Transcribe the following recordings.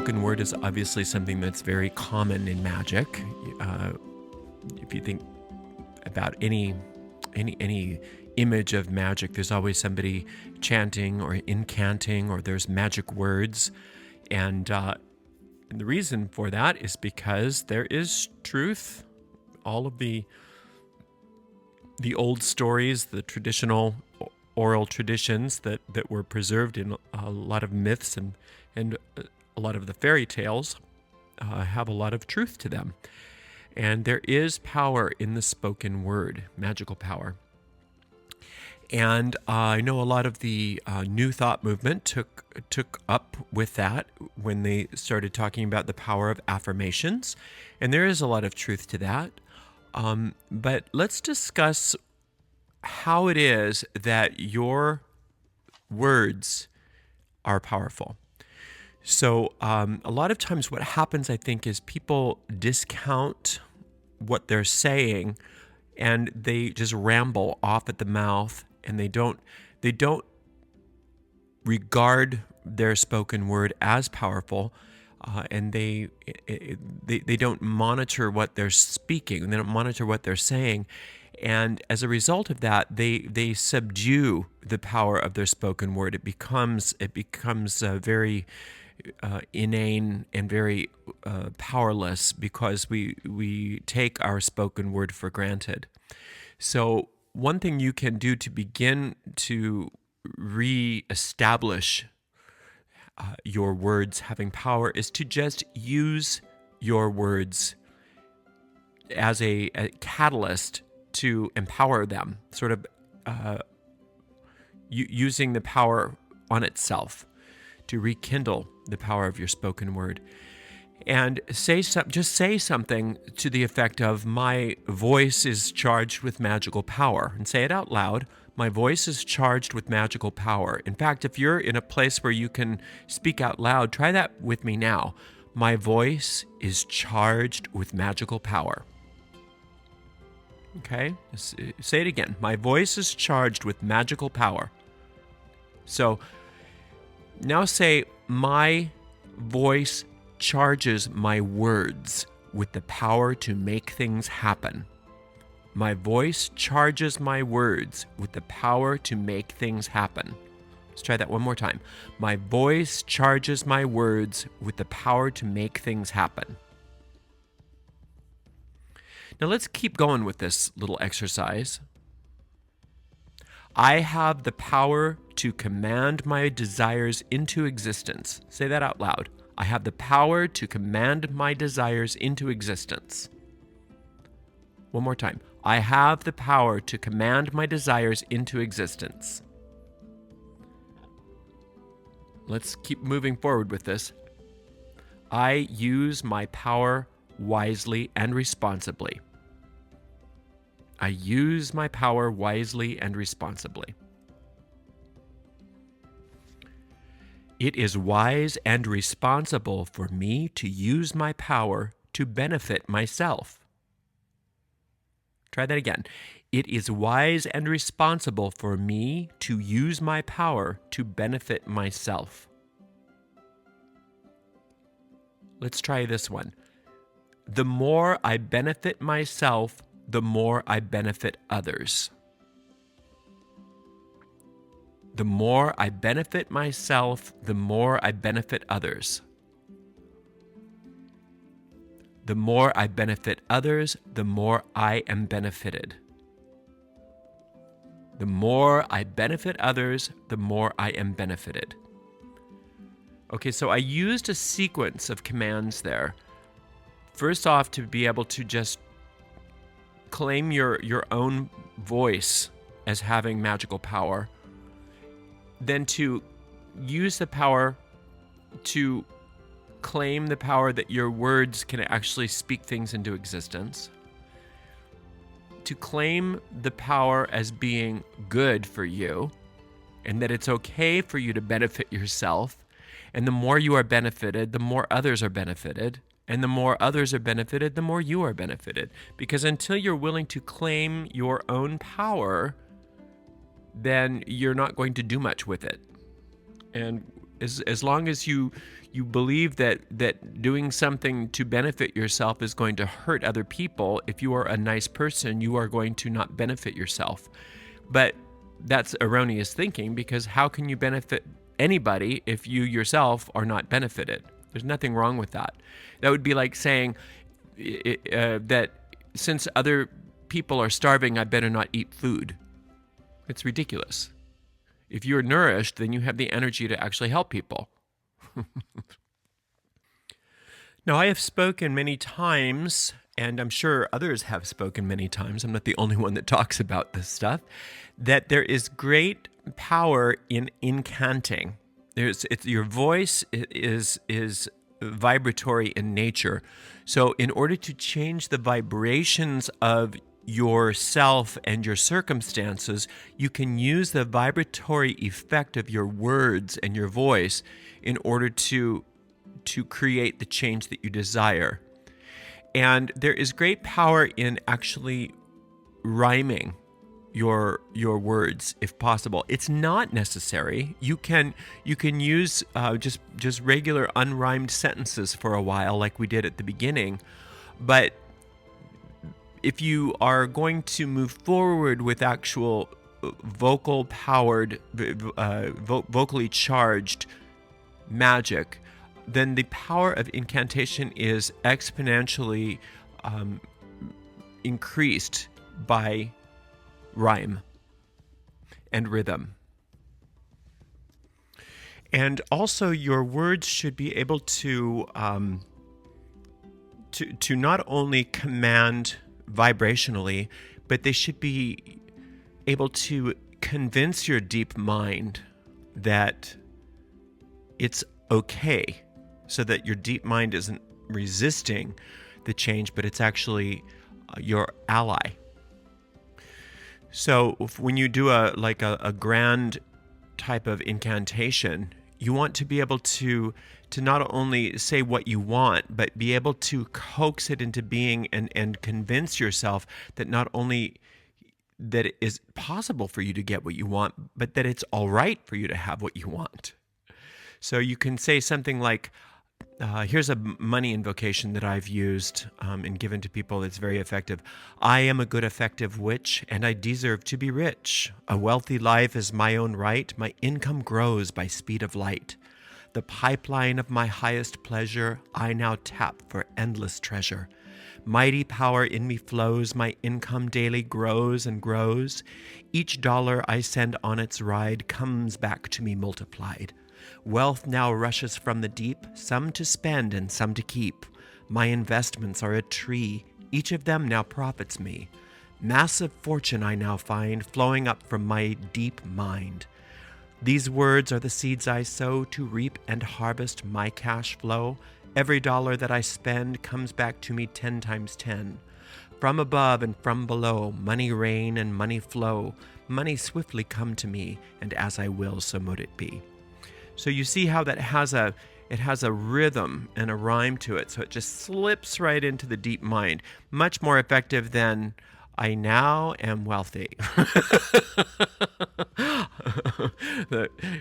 spoken word is obviously something that's very common in magic. If you think about any image of magic, there's always somebody chanting or incanting, or there's magic words. And the reason for that is because there is truth. All of the old stories, the traditional oral traditions that were preserved in a lot of myths and a lot of the fairy tales have a lot of truth to them. And there is power in the spoken word, magical power. And I know a lot of the New Thought movement took up with that when they started talking about the power of affirmations. And there is a lot of truth to that. But let's discuss how it is that your words are powerful. So a lot of times what happens, I think, is people discount what they're saying and they just ramble off at the mouth, and they don't regard their spoken word as powerful, and they don't monitor what they're speaking, and they don't monitor what they're saying. And as a result of that, they subdue the power of their spoken word. It becomes very inane and very powerless, because we take our spoken word for granted. So one thing you can do to begin to re-establish your words having power is to just use your words as a catalyst to empower them, sort of using the power on itself to rekindle the power of your spoken word. And just say something to the effect of, my voice is charged with magical power, and say it out loud. My voice is charged with magical power. In fact, if you're in a place where you can speak out loud, try that with me now. My voice is charged with magical power. Okay, say it again. My voice is charged with magical power. So now say, my voice charges my words with the power to make things happen. My voice charges my words with the power to make things happen. Let's try that one more time. My voice charges my words with the power to make things happen. Now let's keep going with this little exercise. I have the power to command my desires into existence. Say that out loud. I have the power to command my desires into existence. One more time. I have the power to command my desires into existence. Let's keep moving forward with this. I use my power wisely and responsibly. I use my power wisely and responsibly. It is wise and responsible for me to use my power to benefit myself. Try that again. It is wise and responsible for me to use my power to benefit myself. Let's try this one. The more I benefit myself, the more I benefit others. The more I benefit myself, the more I benefit others. The more I benefit others, the more I am benefited. The more I benefit others, the more I am benefited. Okay, so I used a sequence of commands there. First off, to be able to just claim your own voice as having magical power. Then to use the power to claim the power that your words can actually speak things into existence. To claim the power as being good for you, and that it's okay for you to benefit yourself. And the more you are benefited, the more others are benefited. And the more others are benefited, the more you are benefited. Because until you're willing to claim your own power, then you're not going to do much with it. And As long as you believe that doing something to benefit yourself is going to hurt other people, if you are a nice person, you are going to not benefit yourself. But that's erroneous thinking, because how can you benefit anybody if you yourself are not benefited? There's nothing wrong with that. That would be like saying that since other people are starving, I better not eat food. It's ridiculous. If you're nourished, then you have the energy to actually help people. Now, I have spoken many times, and I'm sure others have spoken many times, I'm not the only one that talks about this stuff, that there is great power in incanting. Your voice is vibratory in nature. So in order to change the vibrations of yourself and your circumstances, you can use the vibratory effect of your words and your voice in order to create the change that you desire. And there is great power in actually rhyming your words if possible. It's not necessary. You can use just regular unrhymed sentences for a while, like we did at the beginning. But if you are going to move forward with actual vocally charged magic, then the power of incantation is exponentially increased by rhyme and rhythm. And also, your words should be able to not only command vibrationally, but they should be able to convince your deep mind that it's okay, so that your deep mind isn't resisting the change, but it's actually your ally. So when you do a grand type of incantation, you want to be able to not only say what you want, but be able to coax it into being and convince yourself that not only that it is possible for you to get what you want, but that it's all right for you to have what you want. So you can say something like, here's a money invocation that I've used and given to people that's very effective. I am a good, effective witch, and I deserve to be rich. A wealthy life is my own right. My income grows by speed of light. The pipeline of my highest pleasure I now tap for endless treasure. Mighty power in me flows. My income daily grows and grows. Each dollar I send on its ride comes back to me multiplied. Wealth now rushes from the deep, some to spend and some to keep. My investments are a tree, each of them now profits me. Massive fortune I now find flowing up from my deep mind. These words are the seeds I sow to reap and harvest my cash flow. Every dollar that I spend comes back to me 10 times 10. From above and from below, money rain and money flow. Money swiftly come to me, and as I will, so mote it be. So you see how that has a rhythm and a rhyme to it. So it just slips right into the deep mind. Much more effective than I now am wealthy.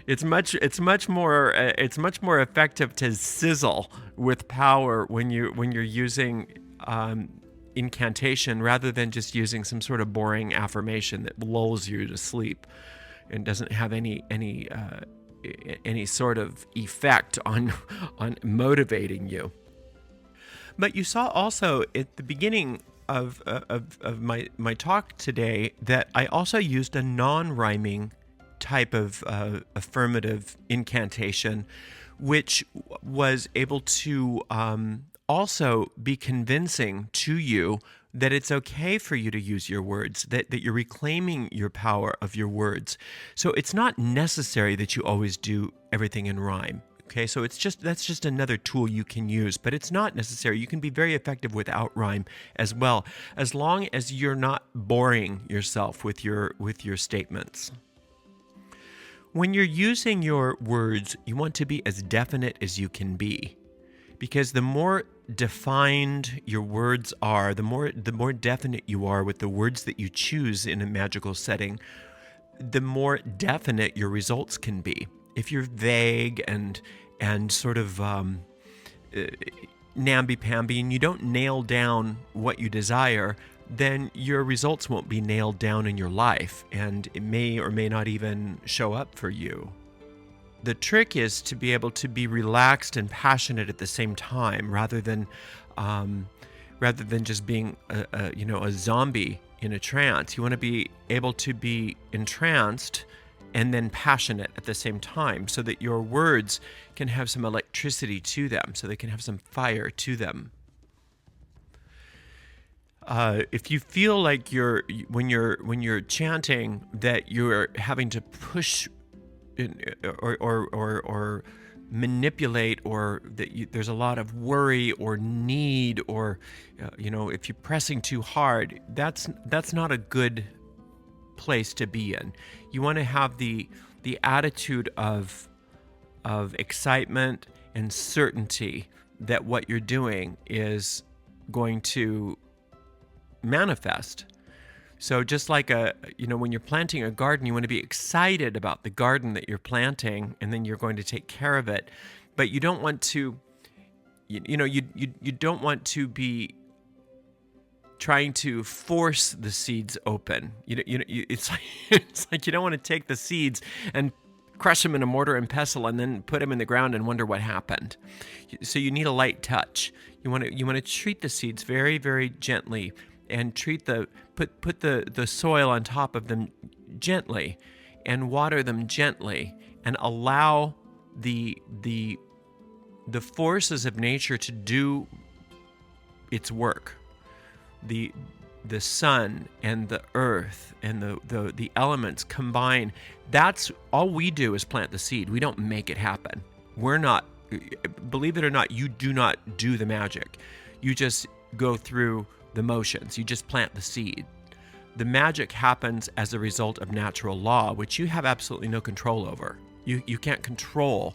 It's much more effective to sizzle with power when you're using incantation rather than just using some sort of boring affirmation that lulls you to sleep and doesn't have any sort of effect on motivating you. But you saw also at the beginning of my talk today that I also used a non-rhyming type of affirmative incantation, which was able to also be convincing to you that it's okay for you to use your words, that you're reclaiming your power of your words. So it's not necessary that you always do everything in rhyme. Okay, so that's just another tool you can use, but it's not necessary. You can be very effective without rhyme as well, as long as you're not boring yourself with your statements. When you're using your words, you want to be as definite as you can be, because the more defined your words are, the more definite you are with the words that you choose in a magical setting, the more definite your results can be. if you're vague and sort of namby-pamby, and you don't nail down what you desire, then your results won't be nailed down in your life, and it may or may not even show up for you. The trick is to be able to be relaxed and passionate at the same time, rather than just being a zombie in a trance. You want to be able to be entranced and then passionate at the same time, so that your words can have some electricity to them, so they can have some fire to them. If you feel like when you're chanting that you're having to push or manipulate, or that there's a lot of worry or need, or if you're pressing too hard, that's not a good place to be in. You want to have the attitude of excitement and certainty that what you're doing is going to manifest. So just like when you're planting a garden, you want to be excited about the garden that you're planting, and then you're going to take care of it. But you don't want to, you don't want to be trying to force the seeds open. It's like you don't want to take the seeds and crush them in a mortar and pestle and then put them in the ground and wonder what happened. So you need a light touch. You want to treat the seeds very, very gently, and put the soil on top of them gently, and water them gently, and allow the forces of nature to do its work. The sun and the earth and the elements combine. That's all we do, is plant the seed. We don't make it happen. We're not, believe it or not, you do not do the magic. You just go through the motions. You just plant the seed. The magic happens as a result of natural law, which you have absolutely no control over. You can't control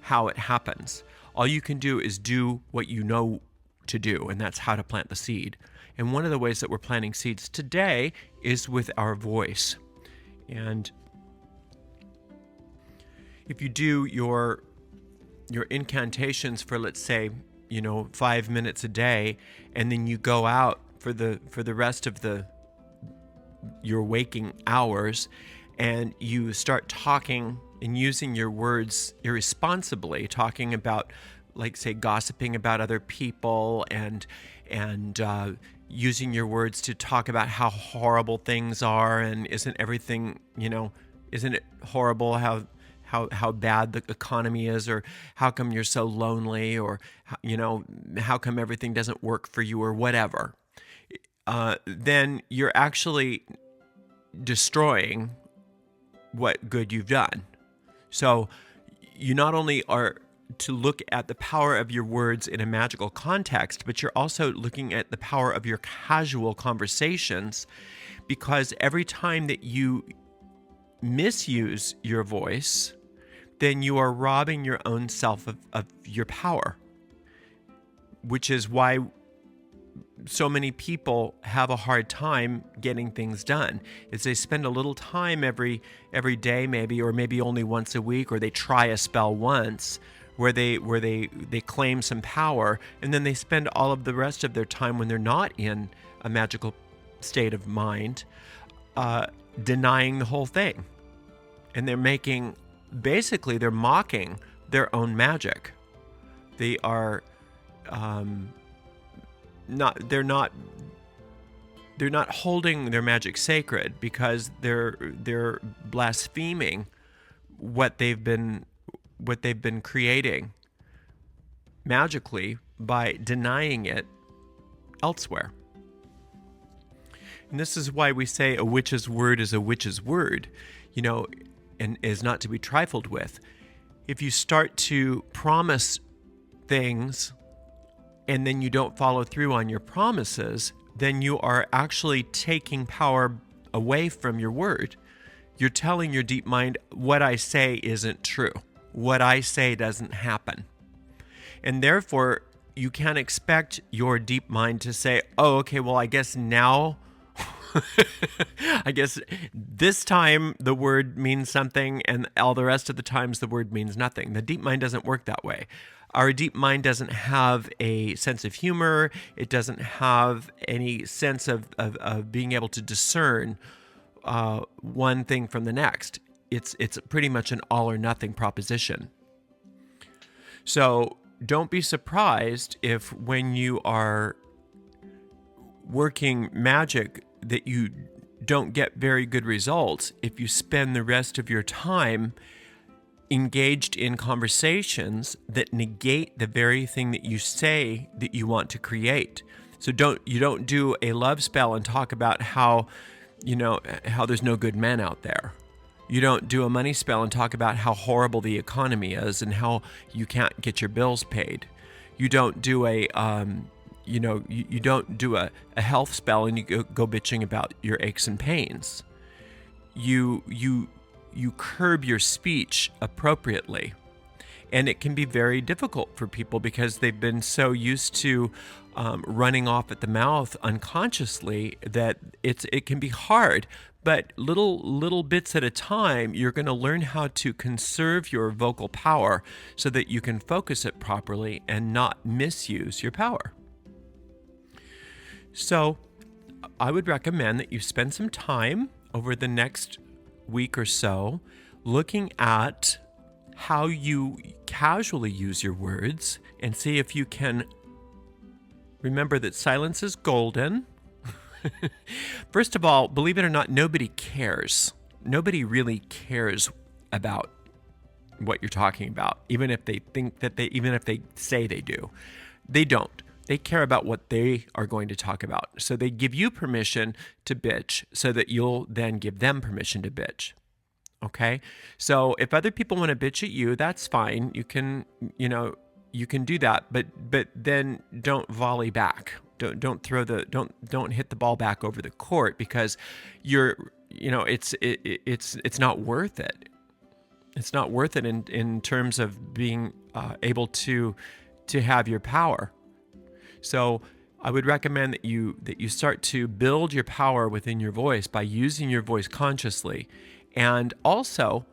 how it happens. All you can do is do what you know to do, and that's how to plant the seed. And one of the ways that we're planting seeds today is with our voice. And if you do your incantations for, let's say, 5 minutes a day, and then you go out for the rest of your waking hours, and you start talking and using your words irresponsibly, talking about, like, say, gossiping about other people, and using your words to talk about how horrible things are, and isn't it horrible how bad the economy is, or how come you're so lonely, or how come everything doesn't work for you, or whatever, then you're actually destroying what good you've done. So you not only are to look at the power of your words in a magical context, but you're also looking at the power of your casual conversations, because every time that you misuse your voice, then you are robbing your own self of your power, which is why so many people have a hard time getting things done. Is they spend a little time every day, maybe, or maybe only once a week, or they try a spell once where they claim some power, and then they spend all of the rest of their time, when they're not in a magical state of mind, denying the whole thing. And they're mocking their own magic. They are they're not holding their magic sacred, because they're blaspheming what they've been creating magically by denying it elsewhere. And this is why we say a witch's word is a witch's word, and is not to be trifled with. If you start to promise things and then you don't follow through on your promises, then you are actually taking power away from your word. You're telling your deep mind, what I say isn't true. What I say doesn't happen. And therefore, you can't expect your deep mind to say, oh, okay, well, I guess now I guess this time the word means something, and all the rest of the times the word means nothing. The deep mind doesn't work that way. Our deep mind doesn't have a sense of humor. It doesn't have any sense of being able to discern one thing from the next. It's pretty much an all or nothing proposition. So don't be surprised if when you are working magic that you don't get very good results if you spend the rest of your time engaged in conversations that negate the very thing that you say that you want to create. So you don't do a love spell and talk about how there's no good men out there. You don't do a money spell and talk about how horrible the economy is and how you can't get your bills paid. You don't do a you don't do a health spell and you go bitching about your aches and pains. You curb your speech appropriately. And it can be very difficult for people because they've been so used to running off at the mouth unconsciously that it can be hard. But little bits at a time, you're going to learn how to conserve your vocal power so that you can focus it properly and not misuse your power. So I would recommend that you spend some time over the next week or so looking at how you casually use your words and see if you can remember that silence is golden. First of all, believe it or not, nobody cares. Nobody really cares about what you're talking about, even if they say they do. They don't. They care about what they are going to talk about. So they give you permission to bitch so that you'll then give them permission to bitch. Okay? So if other people want to bitch at you, that's fine. You can do that, but then don't volley back. Don't hit the ball back over the court because it's not worth it. It's not worth it in terms of being able to have your power. So I would recommend that you start to build your power within your voice by using your voice consciously, and also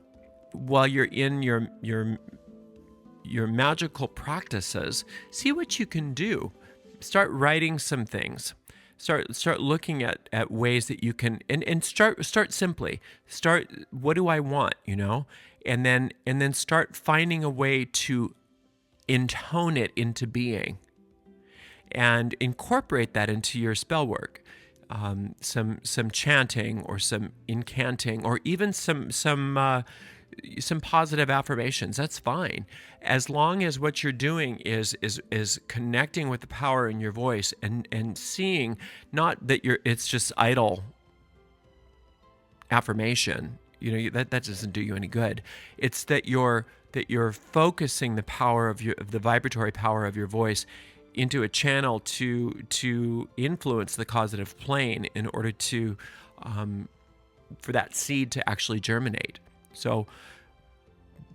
while you're in your magical practices, see what you can do. Start writing some things. Start looking at ways that you can and start simply. Start, what do I want, and then start finding a way to intone it into being. And incorporate that into your spell work, some chanting or some incanting or even some positive affirmations. That's fine, as long as what you're doing is connecting with the power in your voice and seeing not that it's just idle affirmation. That doesn't do you any good. It's that you're focusing the power of the vibratory power of your voice into a channel to influence the causative plane in order to for that seed to actually germinate. So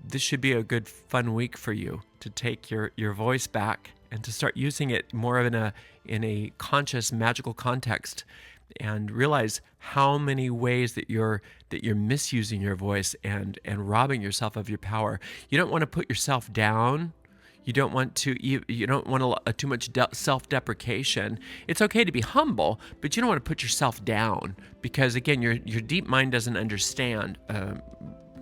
this should be a good fun week for you to take your voice back and to start using it more in a conscious magical context, and realize how many ways that you're misusing your voice and robbing yourself of your power. You don't want to put yourself down. You don't want too much self-deprecation. It's okay to be humble, but you don't want to put yourself down because, again, your deep mind doesn't understand a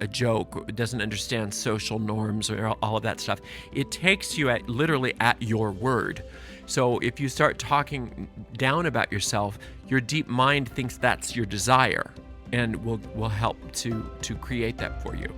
joke, it doesn't understand social norms or all of that stuff. It takes you literally at your word. So if you start talking down about yourself, your deep mind thinks that's your desire and will help to create that for you.